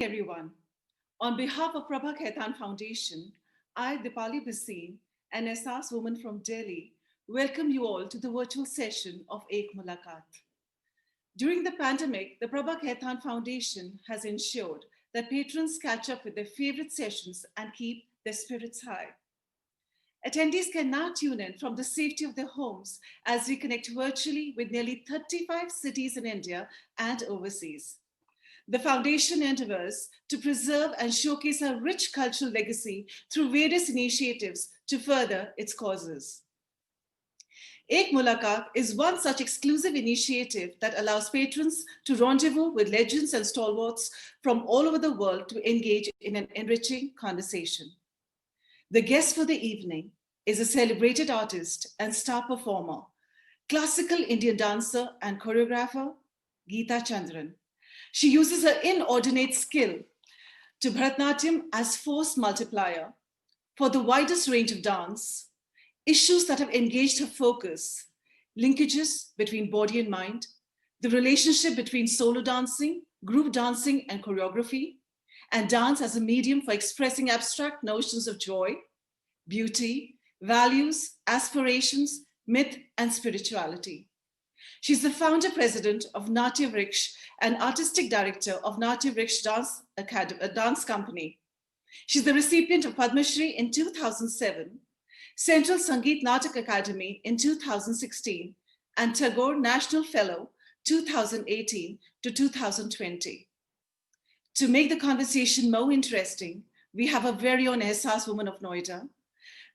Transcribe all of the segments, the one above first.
Everyone. On behalf of Prabha Khaitan Foundation, I, Dipali Bhasin, an SAS woman from Delhi, welcome you all to the virtual session of Ek Mulaqat. During the pandemic, the Prabha Khaitan Foundation has ensured that patrons catch up with their favorite sessions and keep their spirits high. Attendees can now tune in from the safety of their homes as we connect virtually with nearly 35 cities in India and overseas. The foundation endeavors to preserve and showcase a rich cultural legacy through various initiatives to further its causes. Ek Mulaqat is one such exclusive initiative that allows patrons to rendezvous with legends and stalwarts from all over the world to engage in an enriching conversation. The guest for the evening is a celebrated artist and star performer, classical Indian dancer and choreographer, Geeta Chandran. She uses her inordinate skill to Bharatanatyam as force multiplier for the widest range of dance, issues that have engaged her focus, linkages between body and mind, the relationship between solo dancing, group dancing, and choreography, and dance as a medium for expressing abstract notions of joy, beauty, values, aspirations, myth, and spirituality. She's the founder president of Natya Vriksh and artistic director of Natya Vriksh Dance Academy, a dance company. She's the recipient of Padma Shri in 2007, Central Sangeet Natak Academy in 2016, and Tagore National Fellow 2018 to 2020. To make the conversation more interesting, we have a very own Ehsaas woman of Noida,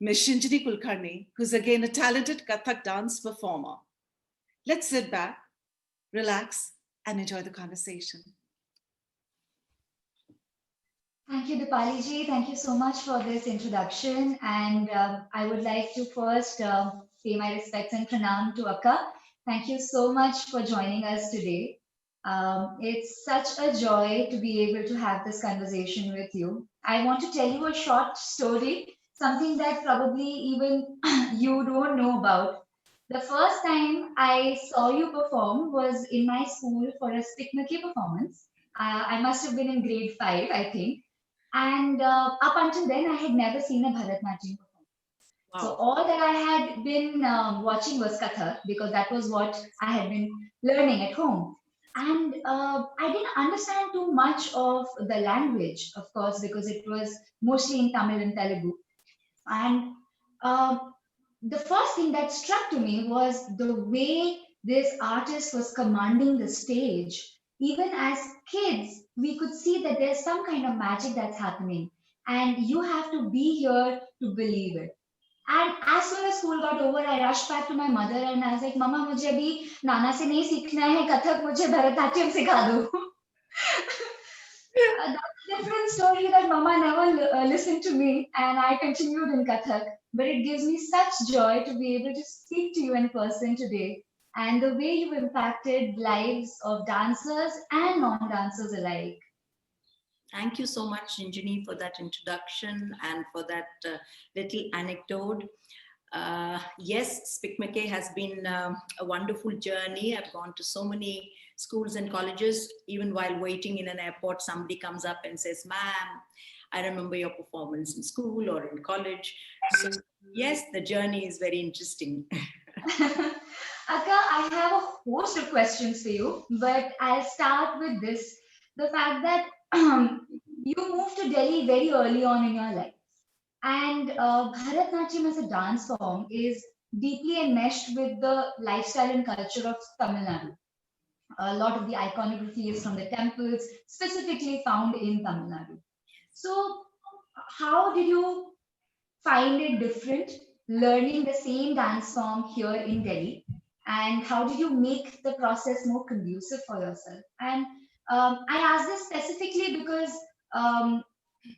Ms. Shinjini Kulkarni, who's again a talented Kathak dance performer. Let's sit back, relax, and enjoy the conversation. Thank you, Dipali ji. Thank you so much for this introduction. And I would like to first pay my respects and pranam to Akka. Thank you so much for joining us today. It's such a joy to be able to have this conversation with you. I want to tell you a short story, something that probably even you don't know about. The first time I saw you perform was in my school for a Spiknaki performance. I must have been in grade 5, I think. And up until then, I had never seen a Bharatanatyam performance. Wow. So all that I had been watching was Kathak because that was what I had been learning at home. And I didn't understand too much of the language, of course, because it was mostly in Tamil and Telugu. And uh, the first thing that struck to me was the way this artist was commanding the stage. Even as kids, we could see that there's some kind of magic that's happening, and you have to be here to believe it. And as soon as school got over, I rushed back to my mother and I was like, Mama, मुझे अभी नाना से नहीं सीखना है कथक, मुझे भरतनाट्यम सिखा दो. That's a different story that Mama never listened to me, and I continued in Kathak. But it gives me such joy to be able to speak to you in person today, and the way you've impacted lives of dancers and non-dancers alike. Thank you so much, Shinjini, for that introduction and for that little anecdote. Yes, Spikmake has been a wonderful journey. I've gone to so many schools and colleges. Even while waiting in an airport, somebody comes up and says, Ma'am, I remember your performance in school or in college. So yes, the journey is very interesting. Akka, I have a host of questions for you, but I'll start with this. The fact that you moved to Delhi very early on in your life. And Bharatnatyam as a dance form is deeply enmeshed with the lifestyle and culture of Tamil Nadu. A lot of the iconography is from the temples, specifically found in Tamil Nadu. So, how did you find it different learning the same dance form here in Delhi? And how did you make the process more conducive for yourself? And I ask this specifically because um,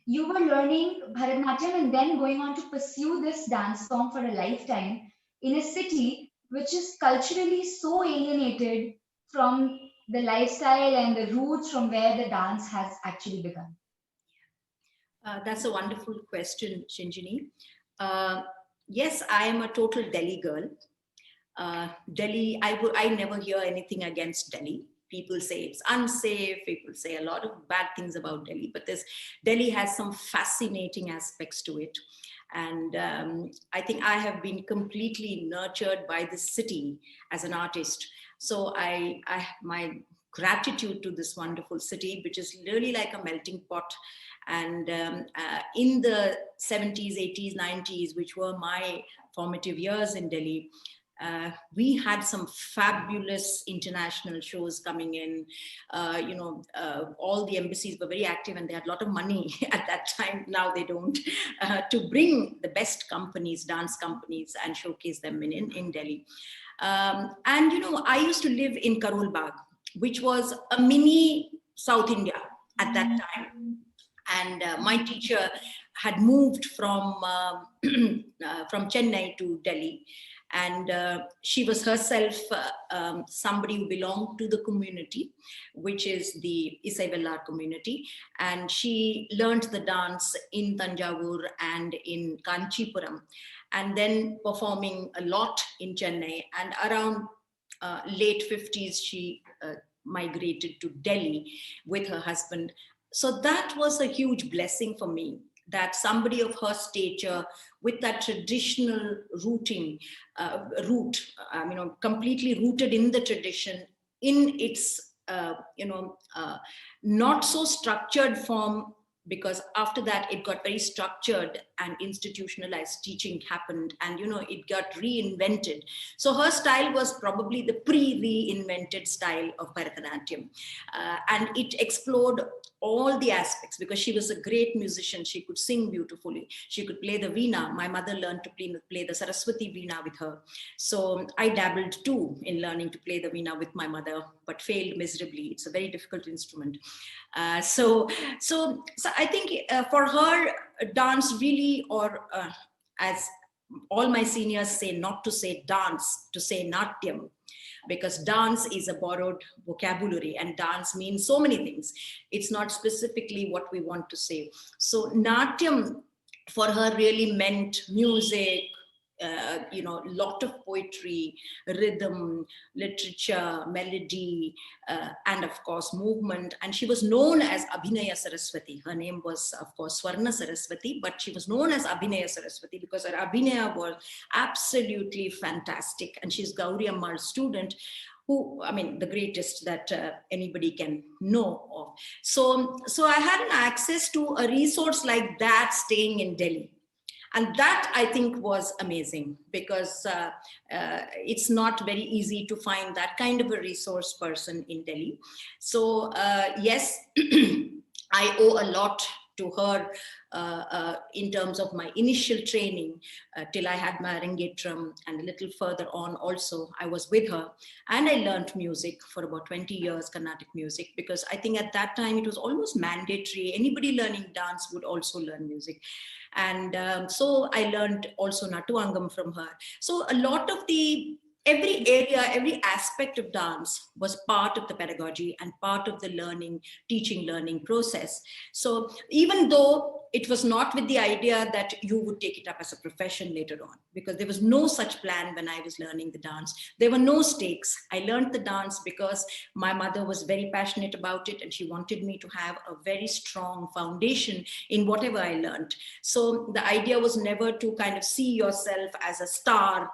you were learning Bharatanatyam and then going on to pursue this dance form for a lifetime in a city which is culturally so alienated from the lifestyle and the roots from where the dance has actually begun. That's a wonderful question, Shinjini. Yes, I am a total Delhi girl. Delhi, I never hear anything against Delhi. People say it's unsafe. People say a lot of bad things about Delhi, but Delhi has some fascinating aspects to it. And I think I have been completely nurtured by this city as an artist. So my gratitude to this wonderful city, which is really like a melting pot. And in the 70s, 80s, 90s, which were my formative years in Delhi, we had some fabulous international shows coming in. All the embassies were very active and they had a lot of money at that time. Now they don't, to bring the best companies, dance companies, and showcase them in Delhi. And I used to live in Karol Bagh, which was a mini South India at that time. And my teacher had moved from Chennai to Delhi. And she was herself somebody who belonged to the community, which is the Isai Vellar community. And she learned the dance in Tanjavur and in Kanchipuram, and then performing a lot in Chennai. And around late 50s, she migrated to Delhi with her husband. So that was a huge blessing for me, that somebody of her stature with that traditional completely rooted in the tradition, in its, not so structured form, because after that it got very structured and institutionalized. Teaching happened, and it got reinvented. So her style was probably the pre-reinvented style of Bharatanatyam, and it explored all the aspects, because she was a great musician. She could sing beautifully. She could play the veena. My mother learned to play the Saraswati veena with her. So I dabbled too in learning to play the veena with my mother, but failed miserably. It's a very difficult instrument. So I think for her, dance really, or as all my seniors say, not to say dance, to say natyam, because dance is a borrowed vocabulary and dance means so many things. It's not specifically what we want to say. So natyam for her really meant music, lot of poetry, rhythm, literature, melody, and of course movement. And she was known as Abhinaya Saraswati. Her name was, of course, Swarna Saraswati, but she was known as Abhinaya Saraswati because her Abhinaya was absolutely fantastic. And she's Gauri Ammal's student, who, I mean, the greatest that anybody can know of. So I had an access to a resource like that staying in Delhi. And that, I think, was amazing, because it's not very easy to find that kind of a resource person in Delhi. So yes, I owe a lot to her in terms of my initial training till I had my Arangetram, and a little further on also I was with her, and I learned music for about 20 years, Carnatic music, because I think at that time it was almost mandatory. Anybody learning dance would also learn music. And so I learned also Natuangam from her. So a lot of every area, every aspect of dance was part of the pedagogy and part of the teaching learning process. So even though it was not with the idea that you would take it up as a profession later on, because there was no such plan when I was learning the dance. There were no stakes. I learned the dance because my mother was very passionate about it, and she wanted me to have a very strong foundation in whatever I learned. So the idea was never to kind of see yourself as a star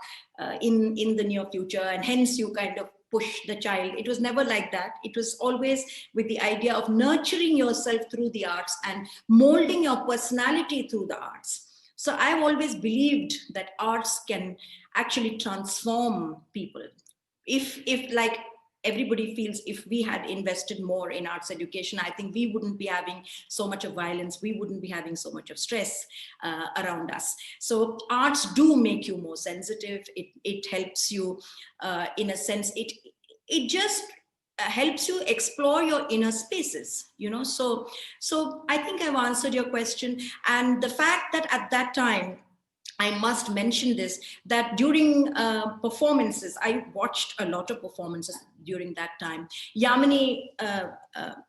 in the near future, and hence you kind of push the child. It was never like that. It was always with the idea of nurturing yourself through the arts and molding your personality through the arts. So I've always believed that arts can actually transform people. If like everybody feels, if we had invested more in arts education, I think we wouldn't be having so much of violence. We wouldn't be having so much of stress around us. So arts do make you more sensitive. It helps you in a sense. It just helps you explore your inner spaces, So I think I've answered your question. And the fact that at that time, I must mention this, that during performances, I watched a lot of performances during that time. Yamini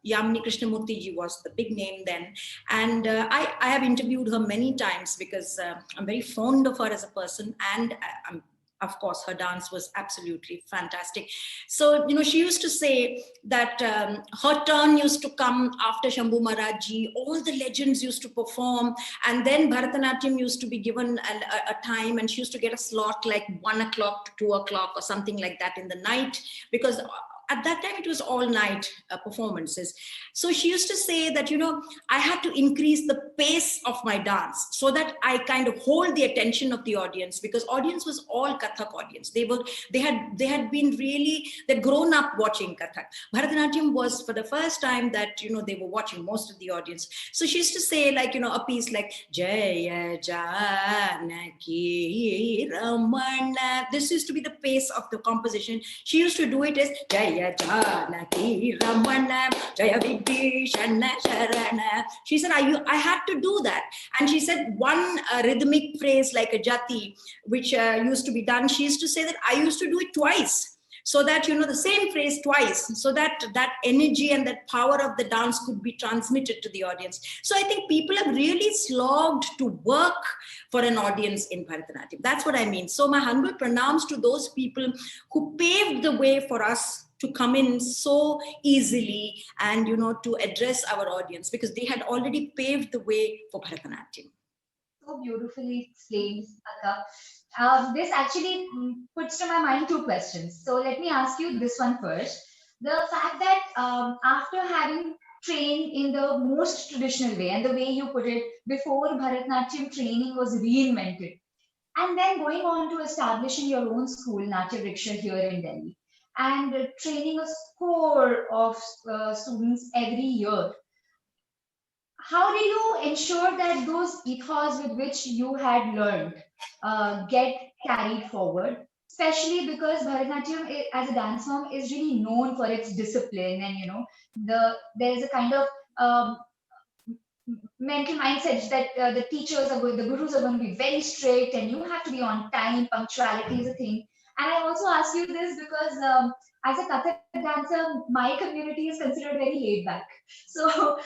Krishnamurthy ji was the big name then. And I have interviewed her many times because I'm very fond of her as a person, and I'm of course, her dance was absolutely fantastic. So, she used to say that her turn used to come after Shambhu Maharaj. All the legends used to perform, and then Bharatanatyam used to be given a time, and she used to get a slot like 1 o'clock to 2 o'clock or something like that in the night, because at that time it was all night performances. So she used to say that, I had to increase the pace of my dance so that I kind of hold the attention of the audience, because audience was all Kathak audience. They had been really, they'd grown up watching Kathak. Bharatanatyam was for the first time that, they were watching, most of the audience. So she used to say, like, a piece like Jaya Janaki Ramana. This used to be the pace of the composition. She used to do it as Jaya Janaki Ramana Jaya Vibhishana Sharana. She said, I had to do that. And she said one rhythmic phrase like a jati, which used to be done, she used to say that I used to do it twice. So that, the same phrase twice, so that that energy and that power of the dance could be transmitted to the audience. So I think people have really slogged to work for an audience in Bharatanatyam. That's what I mean. So my humble pranams to those people who paved the way for us to come in so easily and, to address our audience, because they had already paved the way for Bharatanatyam. So beautifully explained, Akka. This actually puts to my mind two questions. So let me ask you this one first. The fact that after having trained in the most traditional way, and the way you put it, before Bharatanatyam training was reinvented, and then going on to establishing your own school, Natya Vriksha, here in Delhi, and training a score of students every year, how do you ensure that those ethos with which you had learned get carried forward? Especially because Bharatanatyam as a dance form is really known for its discipline, and there is a kind of mental mindset that the teachers are going, the gurus are going to be very strict, and you have to be on time. Punctuality is a thing. And I also ask you this because as a Kathak dancer, my community is considered very laid back. So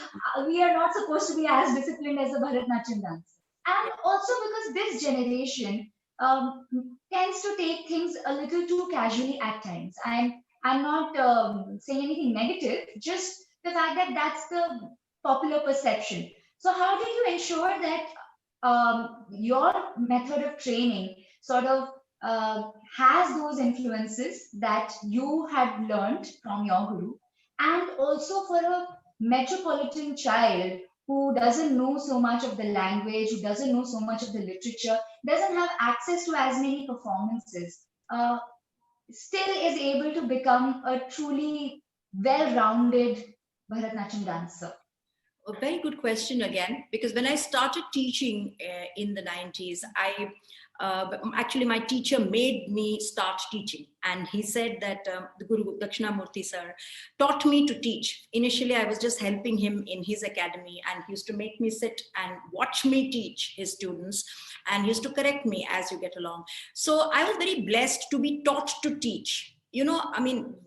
we are not supposed to be as disciplined as the Bharatanatyam dance. And also because this generation tends to take things a little too casually at times. I'm not saying anything negative, just the fact that that's the popular perception. So how did you ensure that your method of training sort of has those influences that you had learned from your guru, and also for a metropolitan child who doesn't know so much of the language, who doesn't know so much of the literature, doesn't have access to as many performances, still is able to become a truly well-rounded Bharatanatyam dancer? A very good question again, because when I started teaching in the 90s, actually my teacher made me start teaching, and he said that the Guru Dakshinamurti sir taught me to teach. Initially, I was just helping him in his academy, and he used to make me sit and watch me teach his students, and he used to correct me as you get along. So I was very blessed to be taught to teach.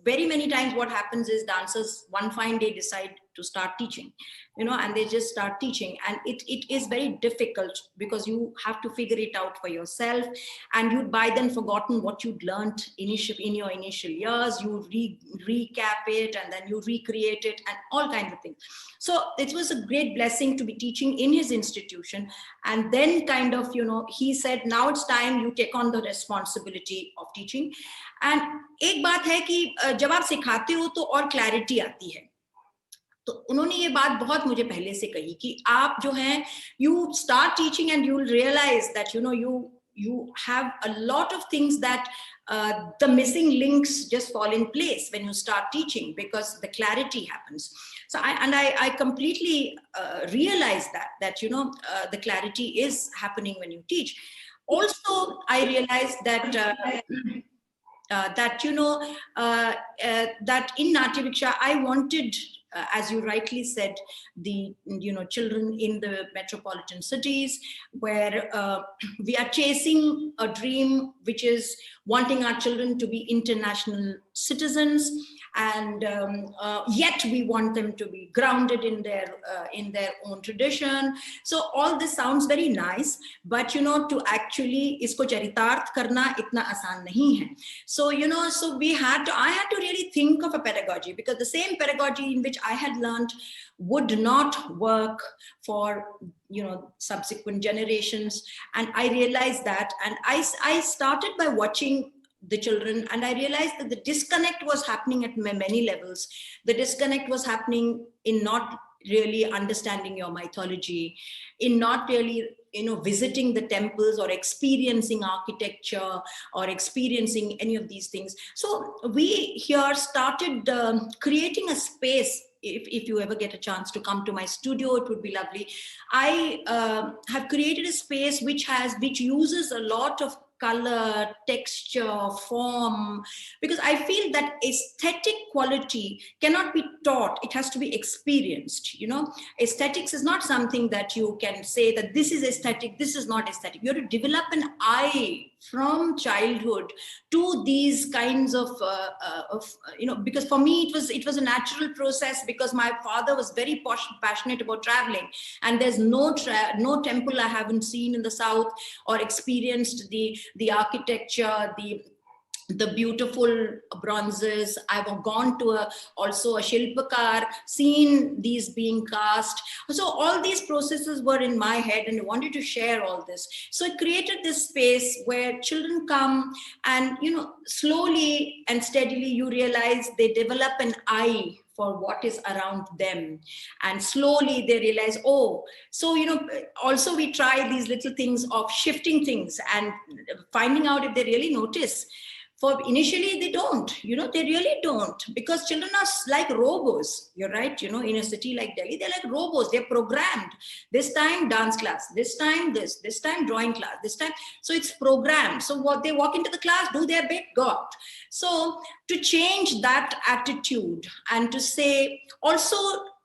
Very many times what happens is dancers one fine day decide to start teaching, and they just start teaching. And it is very difficult because you have to figure it out for yourself. And you'd by then forgotten what you'd learned in your initial years. You recap it, and then you recreate it, and all kinds of things. So it was a great blessing to be teaching in his institution. And then kind of, he said, now it's time you take on the responsibility of teaching. And एक बात है कि जब आप सिखाते हो तो और क्लैरिटी आती है. तो उन्होंने ये बात बहुत मुझे पहले से कही कि आप जो हैं, you start teaching and you will realize that you have a lot of things that the missing links just fall in place when you start teaching, because the clarity happens. So I completely realized that the clarity is happening when you teach. Also, I realized that that in Natya Vriksha, I wanted, as you rightly said, the children in the metropolitan cities, where we are chasing a dream, which is wanting our children to be international citizens. and yet we want them to be grounded in their own tradition. So all this sounds very nice, but you know, to actually isko charitarth karna itna aasan nahi hai. So you know, so I had to really think of a pedagogy, because the same pedagogy in which I had learned would not work for, you know, subsequent generations. And I realized that, and I started by watching the children, and I realized that the disconnect was happening at many levels. The disconnect was happening in not really understanding your mythology, in not really, you know, visiting the temples or experiencing architecture or experiencing any of these things. So we here started creating a space. If you ever get a chance to come to my studio, it would be lovely. I have created a space which uses a lot of color, texture, form, because I feel that aesthetic quality cannot be taught. It has to be experienced. You know, aesthetics is not something that you can say that this is aesthetic, this is not aesthetic. You have to develop an eye from childhood to these kinds of you know, because for me it was a natural process, because my father was very passionate about traveling, and there's no temple I haven't seen in the south or experienced the architecture, the beautiful bronzes. I've gone to also a Shilpakar, seen these being cast. So all these processes were in my head, and I wanted to share all this. So I created this space where children come, and, you know, slowly and steadily you realize they develop an eye for what is around them, and slowly they realize, oh, so, you know, also we try these little things of shifting things and finding out if they really notice. For initially they don't, you know, they really don't, because children are like robots. You're right, you know, in a city like Delhi, they're like robots. They're programmed. This time dance class, this time this time drawing class, this time. So it's programmed. So what they walk into the class, do their bit, go out. So to change that attitude and to say also,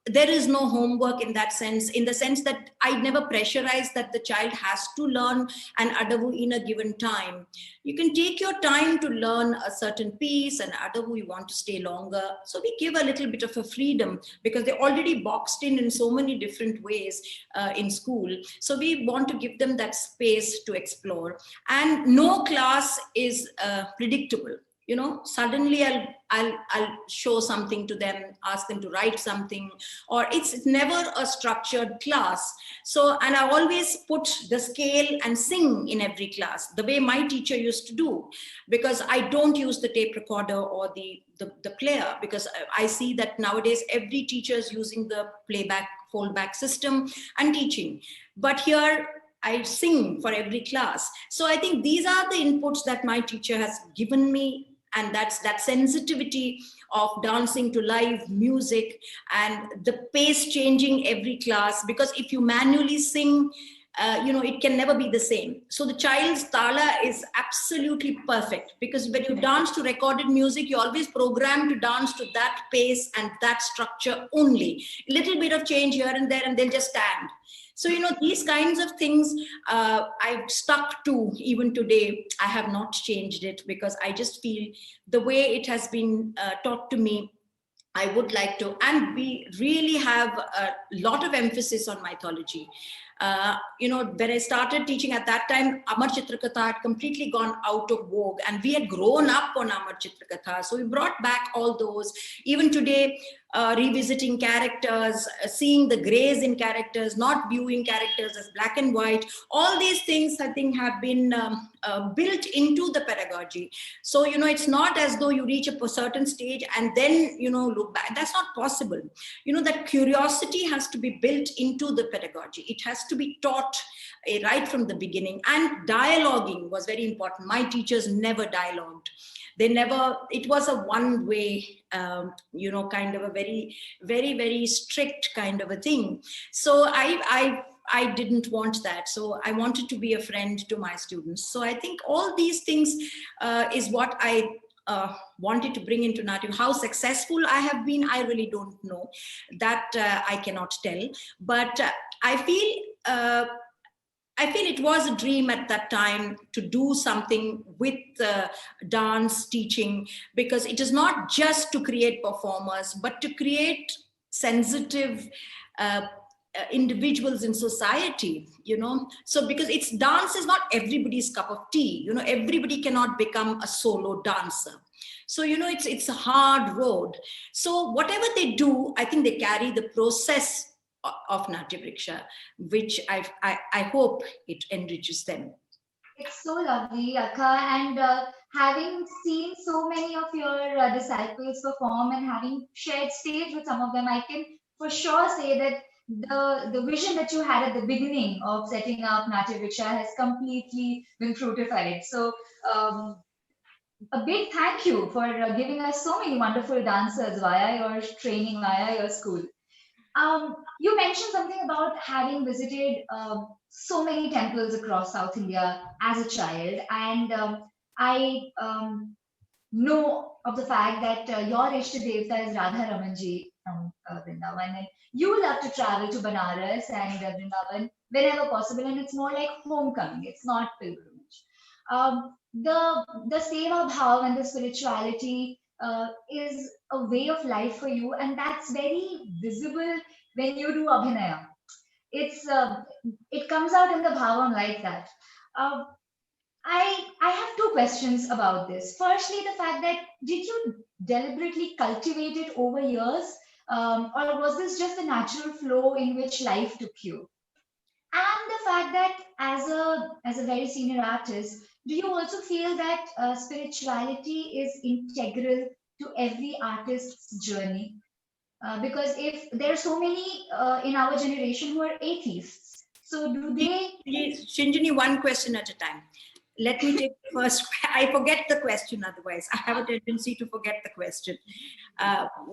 there is no homework in that sense, in the sense that I never pressurize that the child has to learn an Adavu in a given time. You can take your time to learn a certain piece, and Adavu you want to stay longer. So we give a little bit of a freedom, because they're already boxed in so many different ways in school. So we want to give them that space to explore. And no class is predictable. You know, suddenly I'll show something to them, ask them to write something, or it's never a structured class. So, and I always put the scale and sing in every class, the way my teacher used to do, because I don't use the tape recorder or the player, because I see that nowadays every teacher is using the playback, foldback system and teaching. But here, I sing for every class. So I think these are the inputs that my teacher has given me, and that's that sensitivity of dancing to live music and the pace changing every class. Because if you manually sing, you know, it can never be the same. So the child's tala is absolutely perfect, because when you dance to recorded music, you're always programmed to dance to that pace and that structure only. A little bit of change here and there, and they'll just stand. So, you know, these kinds of things I've stuck to even today. I have not changed it, because I just feel the way it has been taught to me, I would like to. And we really have a lot of emphasis on mythology. You know, when I started teaching at that time, Amar Chitrakatha had completely gone out of vogue, and we had grown up on Amar Chitrakatha. So we brought back all those. Even today, revisiting characters, seeing the grays in characters, not viewing characters as black and white. All these things, I think, have been built into the pedagogy. So, you know, it's not as though you reach a certain stage and then, you know, look back. That's not possible. You know, that curiosity has to be built into the pedagogy. It has to be taught right from the beginning. And dialoguing was very important. My teachers never dialogued. They never, it was a one way, you know, kind of a very, very, very strict kind of a thing. So I didn't want that. So I wanted to be a friend to my students. So I think all these things is what I wanted to bring into Natya. How successful I have been, I really don't know. That I cannot tell. But I feel I feel it was a dream at that time to do something with dance teaching, because it is not just to create performers, but to create sensitive uh, individuals in society, so because it's dance is not everybody's cup of tea, everybody cannot become a solo dancer. So it's a hard road. So whatever they do, I think they carry the process of Natya Vriksha, which I hope it enriches them. It's so lovely, Akka, and having seen so many of your disciples perform and having shared stage with some of them, I can for sure say that the vision that you had at the beginning of setting up Natya Vriksha has completely been fruitified. So, a big thank you for giving us so many wonderful dancers via your training, via your school. You mentioned something about having visited so many temples across South India as a child, and I know of the fact that your Ishta Devta is Radha Ramanji from Vrindavan, and you love to travel to Banaras and Vrindavan whenever possible, and it's more like homecoming. It's not pilgrimage. The seva bhav and the spirituality is a way of life for you, and that's very visible when you do abhinaya. It's it comes out in the bhavam like that. Uh, I have two questions about this. Firstly, the fact that did you deliberately cultivate it over years, or was this just the natural flow in which life took you? And the fact that as a very senior artist, do you also feel that spirituality is integral to every artist's journey? Because if there are so many in our generation who are atheists, so do they? Shinjini, one question at a time. Let me take the first. I forget the question otherwise. I have a tendency to forget the question.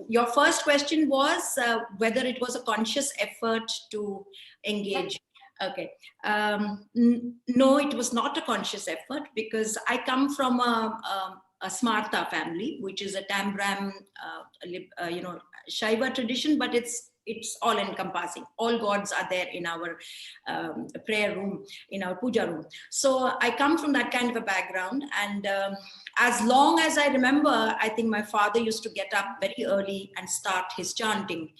Your first question was whether it was a conscious effort to engage. Okay. No, it was not a conscious effort, because I come from a Smarta family, which is a Tambram, Shaiva tradition, but it's all encompassing. All gods are there in our prayer room, in our puja room. So I come from that kind of a background. And as long as I remember, I think my father used to get up very early and start his chanting.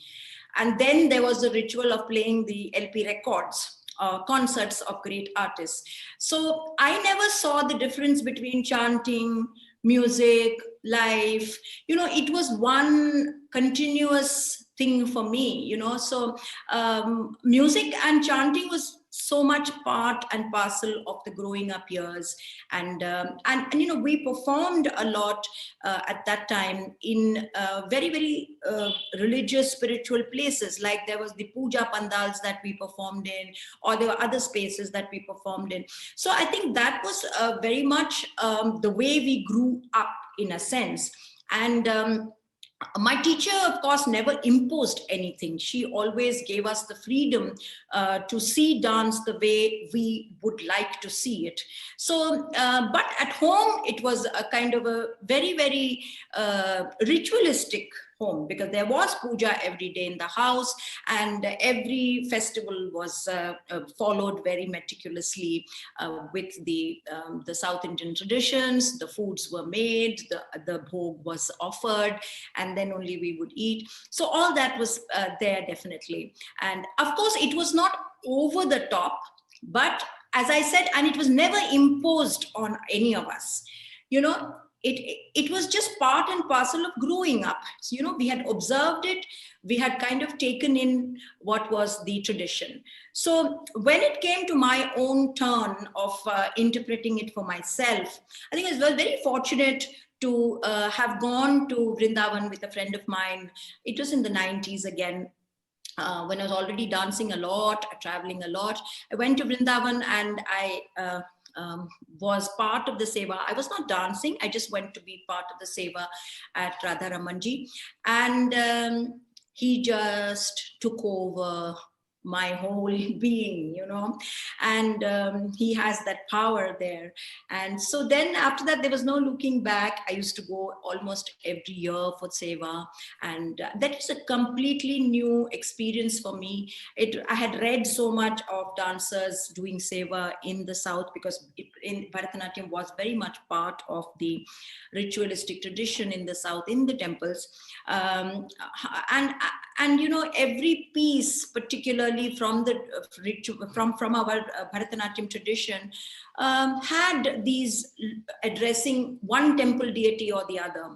And then there was the ritual of playing the LP records. Concerts of great artists. So I never saw the difference between chanting, music, life. It was one continuous thing for me, so music and chanting was so much part and parcel of the growing up years. And we performed a lot at that time in very, very religious, spiritual places. Like there was the puja pandals that we performed in, or there were other spaces that we performed in. So I think that was very much the way we grew up, in a sense. And my teacher, of course, never imposed anything. She always gave us the freedom to see dance the way we would like to see it. So, but at home, it was a kind of a very, very ritualistic home, because there was puja every day in the house, and every festival was followed very meticulously with the South Indian traditions. The foods were made, the bhog was offered, and then only we would eat. So all that was there, definitely. And of course, it was not over the top, but as I said, and it was never imposed on any of us. It was just part and parcel of growing up. So, we had observed it, we had kind of taken in what was the tradition. So when it came to my own turn of interpreting it for myself, I think I was very fortunate to have gone to Vrindavan with a friend of mine. It was in the 90s again. When I was already dancing a lot, traveling a lot. I went to Vrindavan, and I was part of the seva. I was not dancing, I just went to be part of the seva at Radha Ramanji. And he just took over my whole being, and he has that power there. And so then after that, there was no looking back. I used to go almost every year for Seva, and that is a completely new experience for me. I had read so much of dancers doing Seva in the South, because in Bharatanatyam was very much part of the ritualistic tradition in the South, in the temples. And every piece, particularly from the from our Bharatanatyam tradition, had these addressing one temple deity or the other.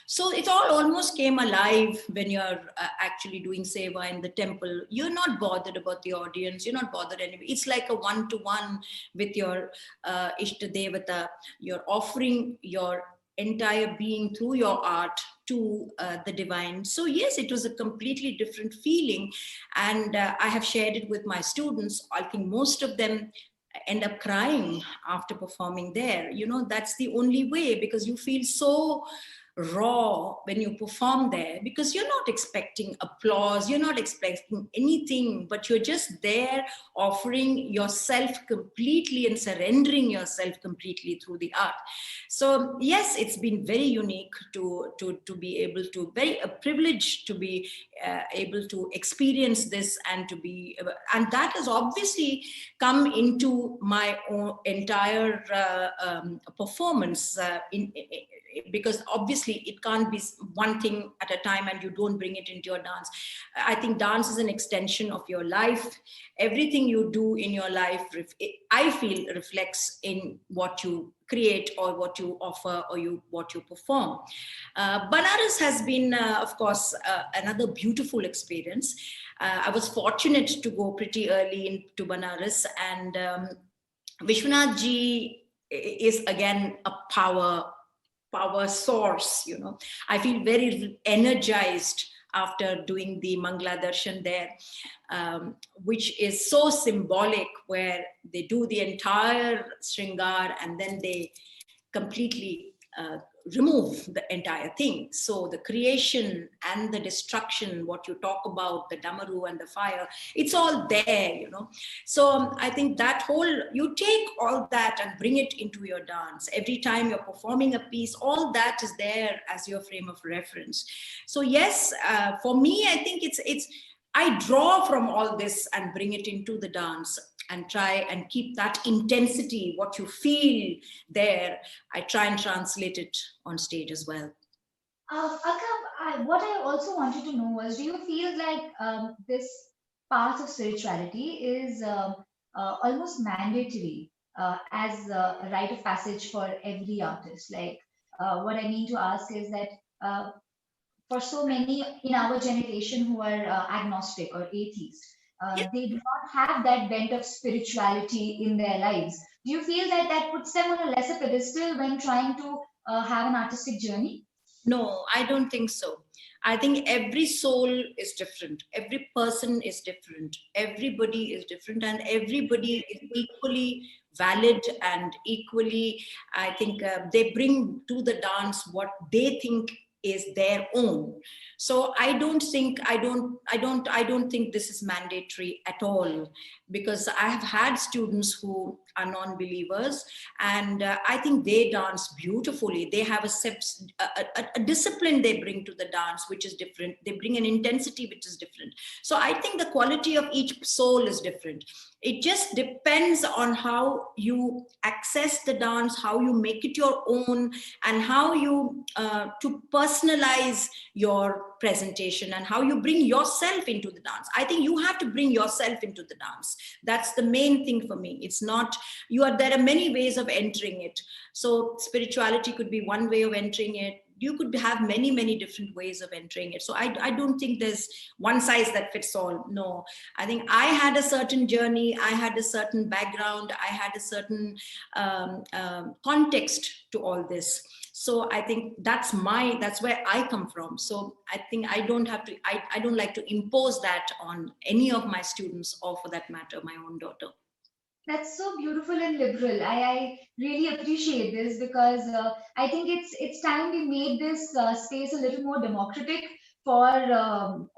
So it all almost came alive when you're actually doing seva in the temple. You're not bothered about the audience, you're not bothered anyway. It's like a one-to-one with your ishta devata. You're offering your entire being through your art to the divine. So yes, it was a completely different feeling, and I have shared it with my students. I think most of them end up crying after performing there. That's the only way, because you feel so raw when you perform there, because you're not expecting applause, you're not expecting anything, but you're just there offering yourself completely and surrendering yourself completely through the art. So yes, it's been very unique to be able to, very a privilege to be able to experience this, and to be and that has obviously come into my own entire performance because obviously it can't be one thing at a time and you don't bring it into your dance. I think dance is an extension of your life. Everything you do in your life, I feel, reflects in what you create or what you offer or what you perform. Banaras has been, of course, another beautiful experience. I was fortunate to go pretty early into Banaras, and Vishwanath ji is again a power source. I feel very energized after doing the Mangala Darshan there, which is so symbolic, where they do the entire Shringar and then they completely remove the entire thing. So the creation and the destruction, what you talk about, the Damaru and the fire, it's all there, So I think that whole, you take all that and bring it into your dance. Every time you're performing a piece, all that is there as your frame of reference. So yes, for me, I think I draw from all this and bring it into the dance, and try and keep that intensity, what you feel there, I try and translate it on stage as well. Akka, what I also wanted to know was, do you feel like this path of spirituality is almost mandatory as a rite of passage for every artist? Like, what I mean to ask is that for so many in our generation who are agnostic or atheist, they do not have that bent of spirituality in their lives. Do you feel that that puts them on a lesser pedestal when trying to have an artistic journey? No, I don't think so. I think every soul is different. Every person is different. Everybody is different, and everybody is equally valid and equally, I think, they bring to the dance what they think is their own. So I don't think this is mandatory at all, because I have had students who are non-believers, and I think they dance beautifully. They have a discipline they bring to the dance, which is different. They bring an intensity which is different. So I think the quality of each soul is different. It just depends on how you access the dance, how you make it your own, and how you to personalize your presentation, and how you bring yourself into the dance. I think you have to bring yourself into the dance. That's the main thing for me. It's not, there are many ways of entering it. So spirituality could be one way of entering it. You could have many, many different ways of entering it. So I don't think there's one size that fits all. No, I think I had a certain journey. I had a certain background. I had a certain context to all this. So I think that's where I come from. So I think I don't like to impose that on any of my students, or for that matter, my own daughter. That's so beautiful and liberal. I really appreciate this, because I think it's time we made this space a little more democratic for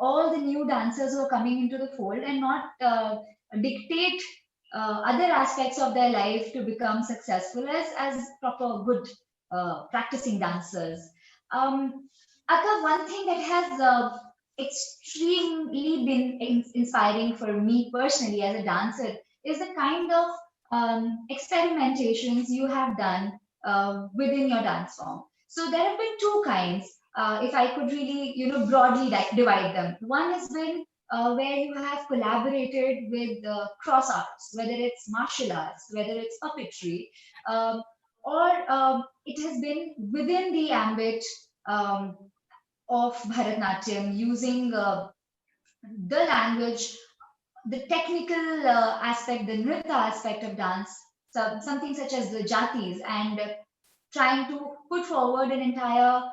all the new dancers who are coming into the fold, and not dictate other aspects of their life to become successful as proper good practicing dancers. Akka, one thing that has extremely been inspiring for me personally as a dancer is the kind of experimentations you have done within your dance form. So there have been two kinds. If I could really, broadly divide them. One has been where you have collaborated with cross arts, whether it's martial arts, whether it's puppetry, um, or it has been within the ambit um, of Bharatnatyam, using the language, the technical aspect, the nritya aspect of dance, so something such as the jatis, and trying to put forward an entire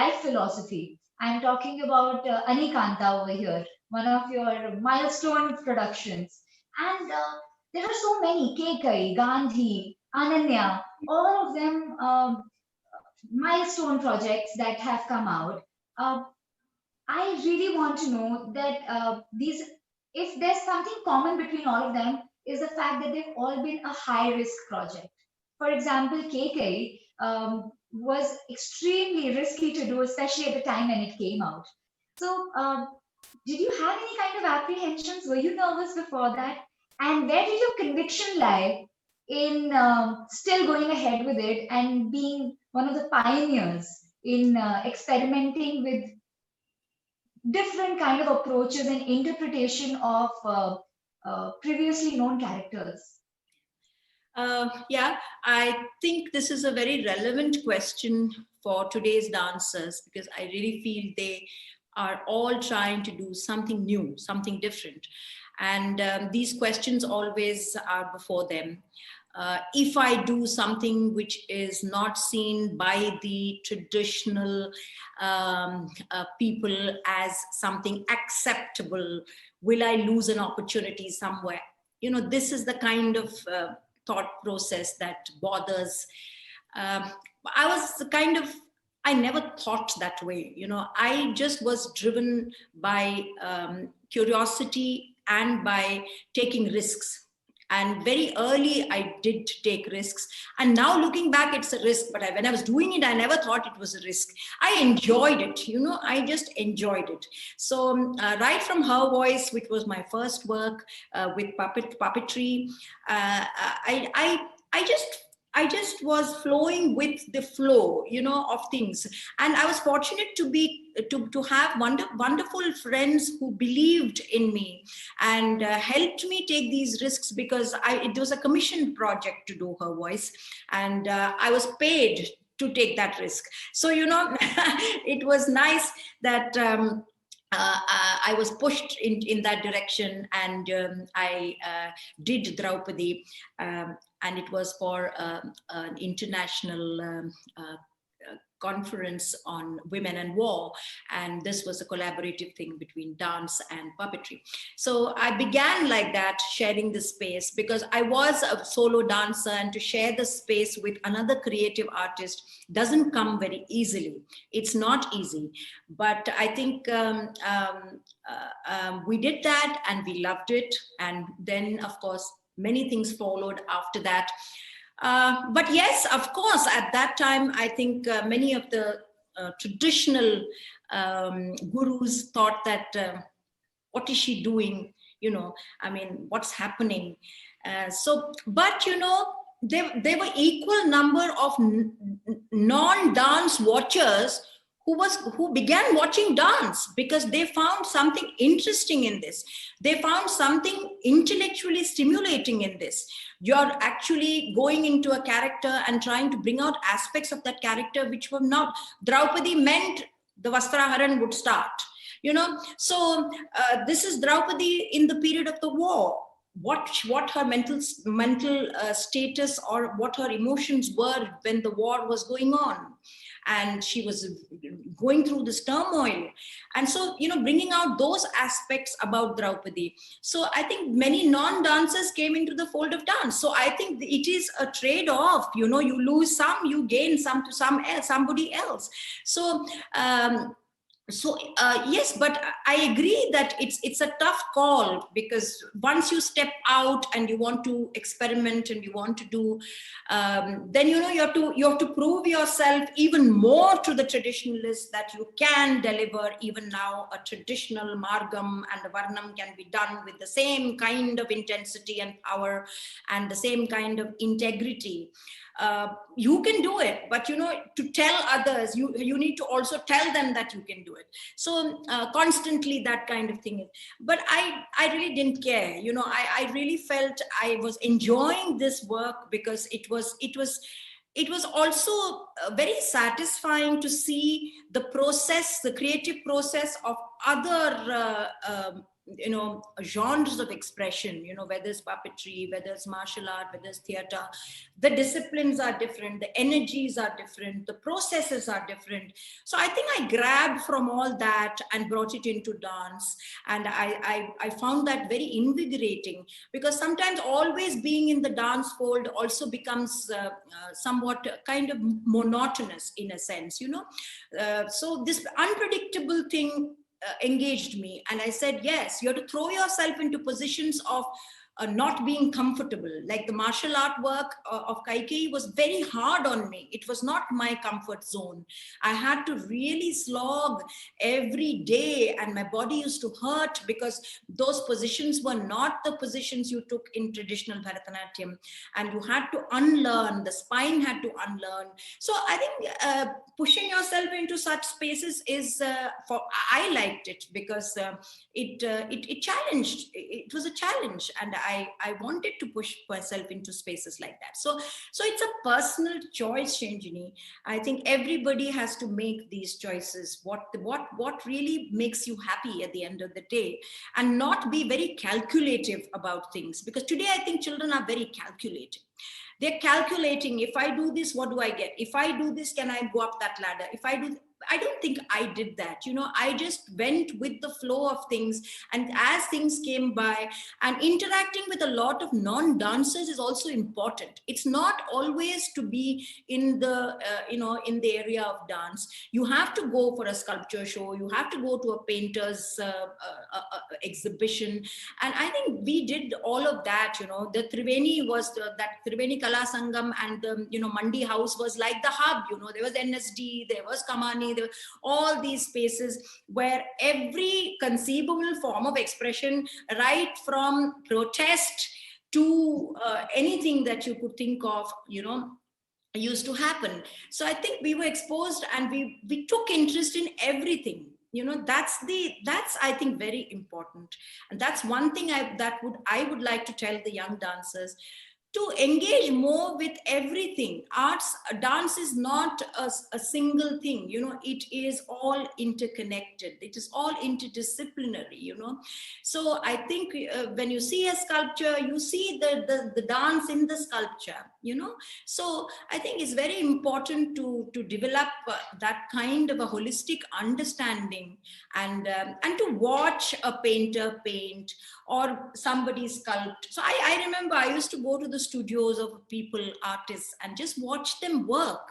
life philosophy. I'm talking about Anikanta over here, one of your milestone productions. And there are so many, Kekai, Gandhi, Ananya, all of them milestone projects that have come out. Uh, I really want to know that if there's something common between all of them, is the fact that they've all been a high risk project. For example, KK was extremely risky to do, especially at the time when it came out. So, did you have any kind of apprehensions? Were you nervous before that? And where did your conviction lie in still going ahead with it and being one of the pioneers in experimenting with different kind of approaches and interpretation of previously known characters? Yeah, I think this is a very relevant question for today's dancers, because I really feel they are all trying to do something new, something different. And these questions always are before them. If I do something which is not seen by the traditional people as something acceptable, will I lose an opportunity somewhere? This is the kind of thought process that bothers. I never thought that way. I just was driven by curiosity and by taking risks. And very early, I did take risks. And now looking back, it's a risk. But when I was doing it, I never thought it was a risk. I enjoyed it. I just enjoyed it. So right from Her Voice, which was my first work with puppetry, I just was flowing with the flow, of things. And I was fortunate to have wonderful friends who believed in me and helped me take these risks, because it was a commissioned project to do Her Voice, and I was paid to take that risk. So, it was nice that I was pushed in that direction, and I did Draupadi, and it was for an international conference on women and war, and this was a collaborative thing between dance and puppetry. So I began like that, sharing the space, because I was a solo dancer, and to share the space with another creative artist doesn't come very easily. It's not easy, but I think we did that, and we loved it. And then, of course, many things followed after that. But yes, of course, at that time, I think many of the traditional gurus thought that, what is she doing? What's happening? But there were equal number of non-dance watchers who began watching dance, because they found something interesting in this. They found something intellectually stimulating in this. You're actually going into a character and trying to bring out aspects of that character which were not. Draupadi meant the Vastraharan would start, So this is Draupadi in the period of the war. What her mental status, or what her emotions were when the war was going on, and she was going through this turmoil. And so, bringing out those aspects about Draupadi. So I think many non-dancers came into the fold of dance. So I think it is a trade-off. You lose some, you gain some to somebody else. So So yes, but I agree that it's a tough call, because once you step out and you want to experiment and you want to do, then you have to prove yourself even more to the traditionalists that you can deliver. Even now, a traditional margam and a varnam can be done with the same kind of intensity and power and the same kind of integrity. You can do it, but to tell others, you need to also tell them that you can do it. So constantly that kind of thing. But I really didn't care. I really felt I was enjoying this work, because it was also very satisfying to see the creative process of other genres of expression, whether it's puppetry, whether it's martial art, whether it's theater. The disciplines are different, the energies are different, the processes are different. So I think I grabbed from all that and brought it into dance, and I found that very invigorating, because sometimes always being in the dance fold also becomes somewhat kind of monotonous in a sense. So this unpredictable thing engaged me, and I said, yes, you have to throw yourself into positions of not being comfortable. Like the martial art work of Kaikei was very hard on me. It was not my comfort zone. I had to really slog every day, and my body used to hurt, because those positions were not the positions you took in traditional Bharatanatyam, and you had to unlearn, the spine had to unlearn. So I think pushing yourself into such spaces is I liked it, because it challenged. It was a challenge, and I wanted to push myself into spaces like that. So it's a personal choice, Shanjini. I think everybody has to make these choices. What really makes you happy at the end of the day, and not be very calculative about things, because today I think children are very calculative. They're calculating, if I do this, what do I get? If I do this, can I go up that ladder? I don't think I did that. I just went with the flow of things. And as things came by, and interacting with a lot of non-dancers is also important. It's not always to be in in the area of dance. You have to go for a sculpture show. You have to go to a painter's exhibition. And I think we did all of that. The Triveni was that Triveni Kala Sangam, and the, Mandi House was like the hub. There was NSD, there was Kamani, there were all these spaces where every conceivable form of expression, right from protest to anything that you could think of, used to happen. So I think we were exposed, and we took interest in everything. That's I think very important, and that's one thing I would like to tell the young dancers, to engage more with everything. Dance is not a single thing. It is all interconnected. It is all interdisciplinary. So I think when you see a sculpture, you see the dance in the sculpture. So I think it's very important to develop that kind of a holistic understanding, and to watch a painter paint, or somebody sculpt. So I remember I used to go to the studios of people, artists, and just watch them work.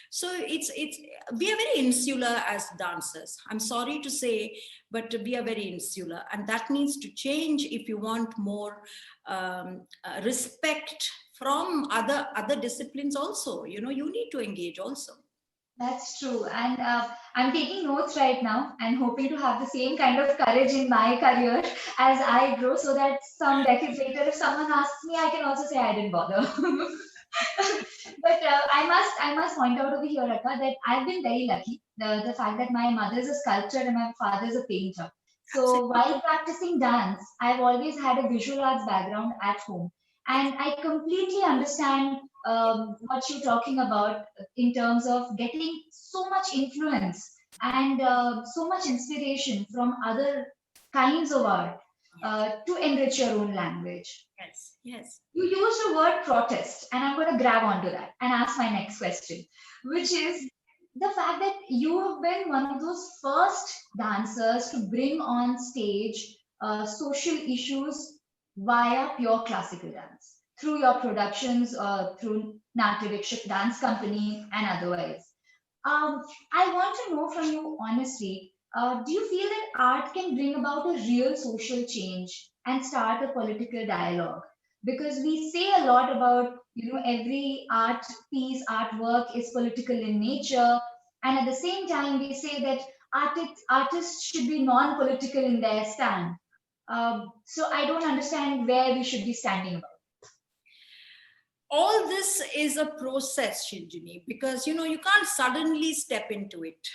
So we are very insular as dancers. I'm sorry to say, but we are very insular, and that needs to change if you want more respect from other disciplines also. You need to engage also. That's true. And I'm taking notes right now and hoping to have the same kind of courage in my career as I grow, so that some decades later, if someone asks me, I can also say I didn't bother. But I must point out over here, Akka, that I've been very lucky. The fact that my mother is a sculptor and my father is a painter. So while practicing dance, I've always had a visual arts background at home. And I completely understand what you're talking about in terms of getting so much influence and so much inspiration from other kinds of art to enrich your own language. Yes, yes. You used the word protest, and I'm going to grab onto that and ask my next question, which is the fact that you have been one of those first dancers to bring on stage social issues via pure classical dance through your productions, through Natya Vikshak Dance Company, and otherwise. I want to know from you honestly, do you feel that art can bring about a real social change and start a political dialogue? Because we say a lot about, every art piece, artwork is political in nature, and at the same time, we say that artists should be non-political in their stand. So I don't understand where we should be standing about. All this is a process, Shinjini, because you can't suddenly step into it.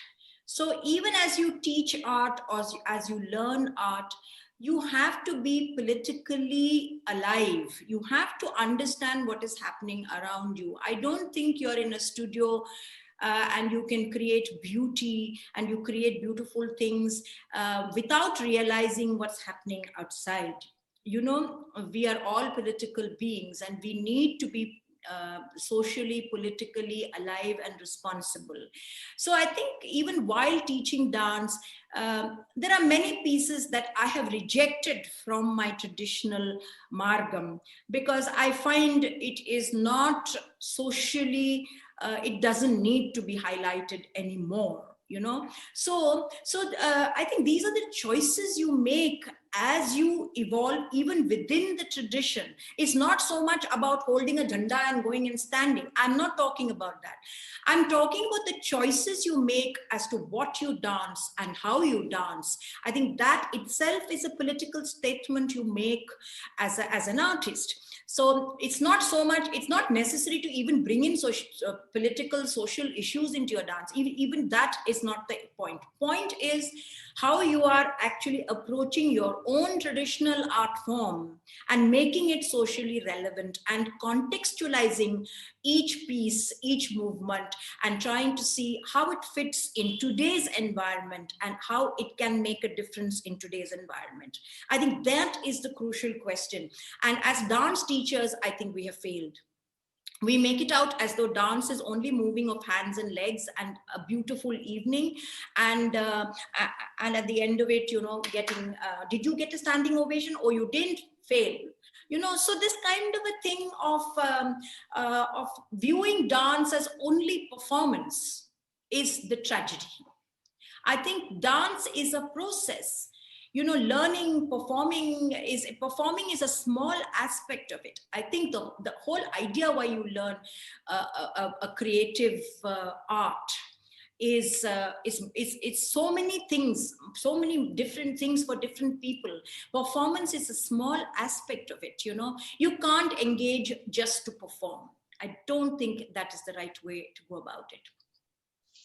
So even as you teach art or as you learn art, you have to be politically alive. You have to understand what is happening around you. I don't think you're in a studio and you can create beauty and you create beautiful things without realizing what's happening outside. We are all political beings and we need to be socially, politically alive and responsible. So I think even while teaching dance, there are many pieces that I have rejected from my traditional margam because I find it is not socially, it doesn't need to be highlighted anymore. So I think these are the choices you make as you evolve even within the tradition. It's not so much about holding a jhanda and going and standing. I'm not talking about that. I'm talking about the choices you make as to what you dance and how you dance. I think that itself is a political statement you make as an artist. So it's not so much, it's not necessary to even bring in political, social issues into your dance. Even that is not the point. Point is how you are actually approaching your own traditional art form and making it socially relevant and contextualizing each piece, each movement, and trying to see how it fits in today's environment and how it can make a difference in today's environment. I think that is the crucial question. And as dance teachers, I think we have failed. We make it out as though dance is only moving of hands and legs and a beautiful evening, and at the end of it, getting did you get a standing ovation or you didn't? Fail. So this kind of a thing of viewing dance as only performance is the tragedy. I think dance is a process. Learning, performing is a small aspect of it. I think the whole idea why you learn a creative art is it's so many things, so many different things for different people. Performance is a small aspect of it. You can't engage just to perform. I don't think that is the right way to go about it.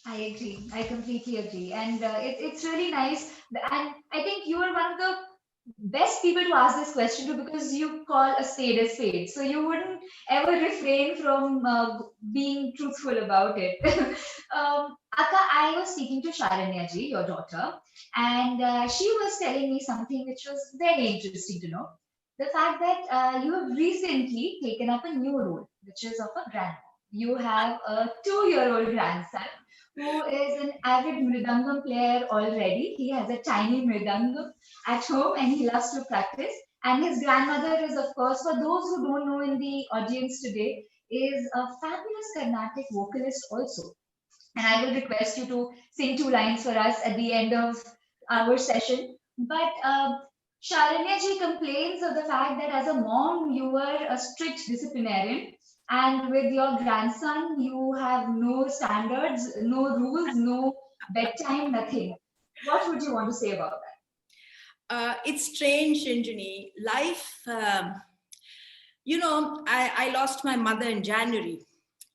I agree. I completely agree. And it's really nice. And I think you are one of the best people to ask this question to because you call a spade. So you wouldn't ever refrain from being truthful about it. Akka, I was speaking to Sharanya ji, your daughter, and she was telling me something which was very interesting to know. The fact that you have recently taken up a new role, which is of a grandma. You have a 2-year-old grandson who is an avid mridangam player already. He has a tiny mridangam at home and he loves to practice. And his grandmother is, of course, for those who don't know in the audience today, is a fabulous Carnatic vocalist also. And I will request you to sing 2 lines for us at the end of our session. But Sharanya ji complains of the fact that as a mom, you were a strict disciplinarian, and with your grandson, you have no standards, no rules, no bedtime, nothing. What would you want to say about that? It's strange, Shinjini. Life, I lost my mother in January,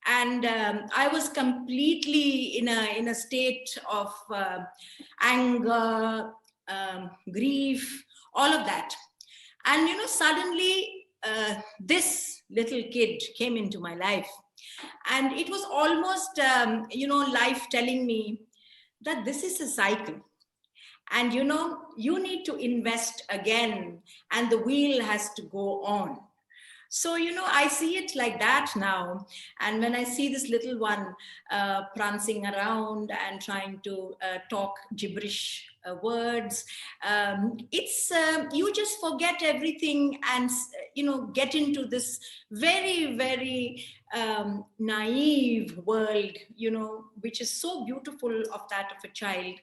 and I was completely in a state of anger, grief, all of that. And suddenly this little kid came into my life, and it was almost life telling me that this is a cycle, and you need to invest again, and the wheel has to go on. So, I see it like that now. And when I see this little one prancing around and trying to talk gibberish words, it's you just forget everything and, get into this very, very naive world, which is so beautiful of that of a child.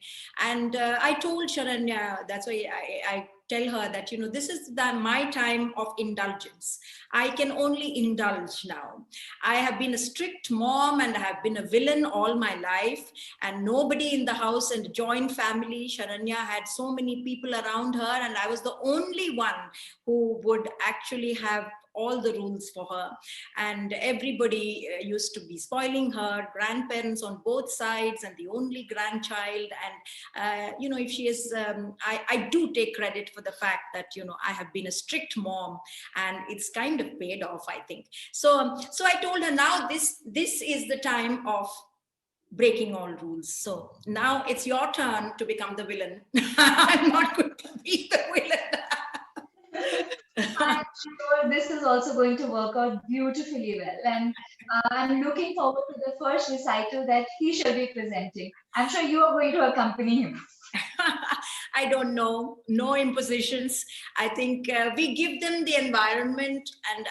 And I told Sharanya, that's why I tell her that, this is my time of indulgence. I can only indulge now. I have been a strict mom and I have been a villain all my life, and nobody in the house and joint family. Sharanya had so many people around her, and I was the only one who would actually have all the rules for her. And everybody used to be spoiling her, grandparents on both sides, and the only grandchild. And if she is, I do take credit for the fact that I have been a strict mom, and it's kind of paid off, I think. So I told her, now this is the time of breaking all rules. So now it's your turn to become the villain. I'm not going to be the villain. I'm sure this is also going to work out beautifully well. And I'm looking forward to the first recital that he shall be presenting. I'm sure you are going to accompany him. I don't know, no impositions. I think we give them the environment. And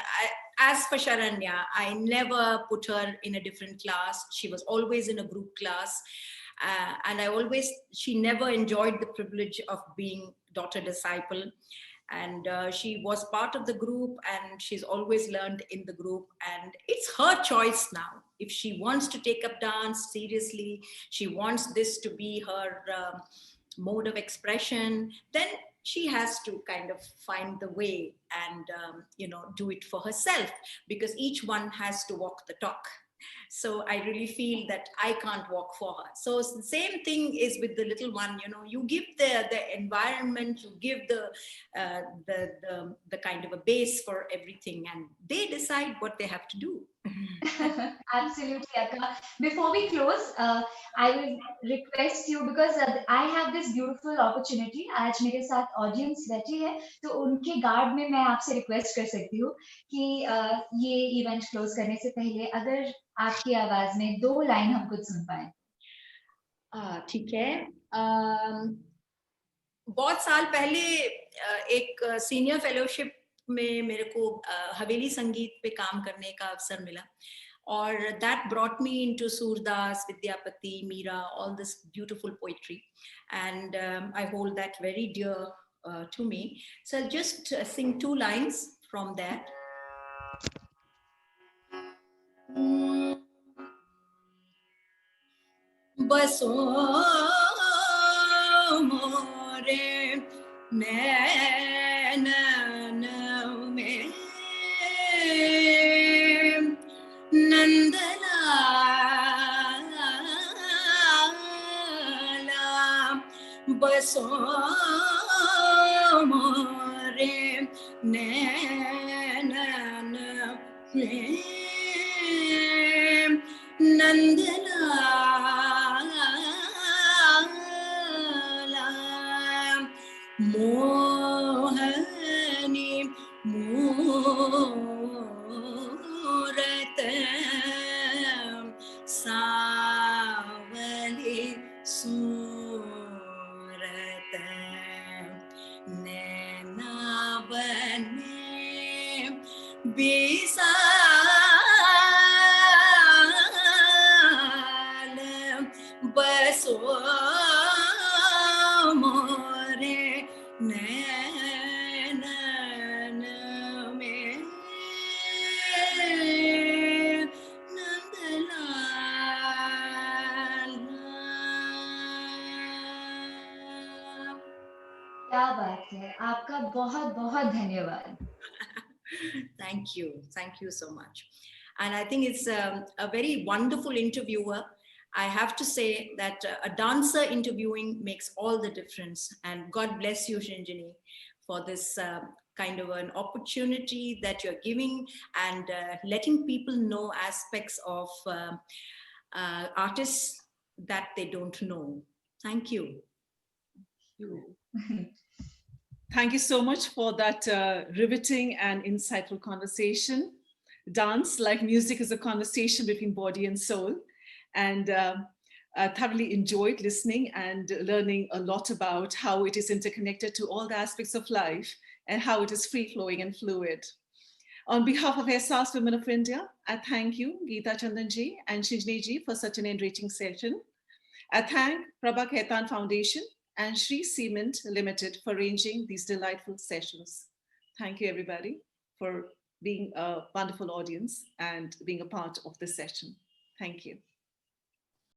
as for Sharanya, I never put her in a different class. She was always in a group class. And she never enjoyed the privilege of being daughter disciple. And she was part of the group, and she's always learned in the group. And it's her choice now. If she wants to take up dance seriously, she wants this to be her mode of expression, then she has to kind of find the way and do it for herself, because each one has to walk the talk. So I really feel that I can't walk for her. So the same thing is with the little one. You give the environment, you give the kind of a base for everything, and they decide what they have to do. Absolutely, Akka. Before we close, I will request you, because I have this beautiful opportunity. आज मेरे साथ audience बैठी है, तो उनके guard में मैं आपसे request कर सकती हूँ कि ये event close करने से पहले अगर आपकी आवाज में 2 line हम कुछ सुन पाए. ठीक है. बहुत साल पहले एक सीनियर फेलोशिप में मेरे को हवेली संगीत पे काम करने का अवसर मिला, और that brought me into Surdas, Vidyapati, Meera, all this beautiful poetry, and I hold that very dear to me. So I'll just sing 2 lines from that. बसो मोरे नैनन में नंदलाला, बसो मोरे नैनन में नंदलाला, मोहनी मूरत सावली सूरत, नैना बने विशाल, बसो मोरे नैनन में नंदलाला. क्या बात है. आपका बहुत बहुत धन्यवाद. Thank you so much. And I think it's a very wonderful interviewer. I have to say that a dancer interviewing makes all the difference. And God bless you, Shinjini, for this kind of an opportunity that you're giving, and letting people know aspects of artists that they don't know. Thank you. Thank you so much for that riveting and insightful conversation. Dance, like music, is a conversation between body and soul. And I thoroughly enjoyed listening and learning a lot about how it is interconnected to all the aspects of life and how it is free flowing and fluid. On behalf of SAS Women of India, I thank you, Geeta Chandanji and Shinjini for such an enriching session. I thank Prabha Khaitan Foundation and Sri Cement Limited for arranging these delightful sessions. Thank you, everybody, for being a wonderful audience and being a part of this session. Thank you.